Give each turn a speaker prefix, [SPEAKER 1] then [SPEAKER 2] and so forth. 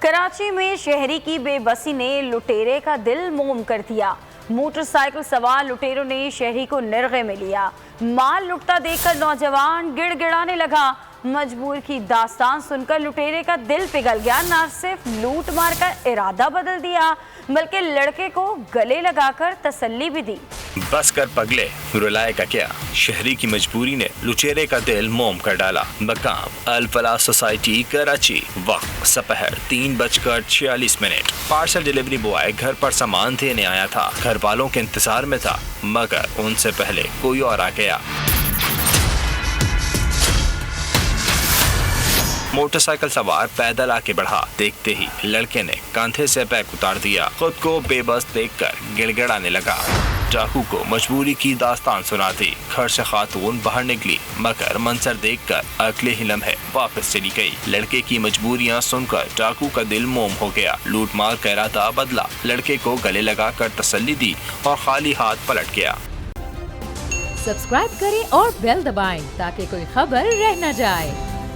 [SPEAKER 1] कराची में शहरी की बेबसी ने लुटेरे का दिल मोम कर दिया। मोटरसाइकिल सवार लुटेरों ने शहरी को निर्गे में लिया। माल लुटता देखकर नौजवान गिड़गिड़ाने लगा। मजबूर की दास्तान सुनकर लुटेरे का दिल पिघल गया। न सिर्फ लूट मार का इरादा बदल दिया बल्कि लड़के को गले लगाकर तसल्ली भी दी।
[SPEAKER 2] बस कर पगले, रुलाए का क्या। शहरी की मजबूरी ने लुटेरे का दिल मोम कर डाला। मकाम अल फलाह सोसाइटी कराची। वक्त सपहर 3:46। पार्सल डिलीवरी बॉय घर पर सामान देने आया था। घर वालों के इंतजार में था मगर उनसे पहले कोई और आ गया। मोटरसाइकिल सवार पैदल आके बढ़ा। देखते ही लड़के ने कांधे से बैग उतार दिया। खुद को बेबस देखकर गिड़गिड़ाने लगा। डाकू को मजबूरी की दास्तान सुना दी। घर से खातून बाहर निकली मगर मंजर देखकर अगले ही लम्हे वापस चली गई। लड़के की मजबूरियां सुनकर डाकू का दिल मोम हो गया। लूट मार का इरादा बदला। लड़के को गले लगाकर तसल्ली दी और खाली हाथ पलट गया।
[SPEAKER 3] सब्सक्राइब करें और बेल दबाएं ताकि कोई खबर रह न जाए।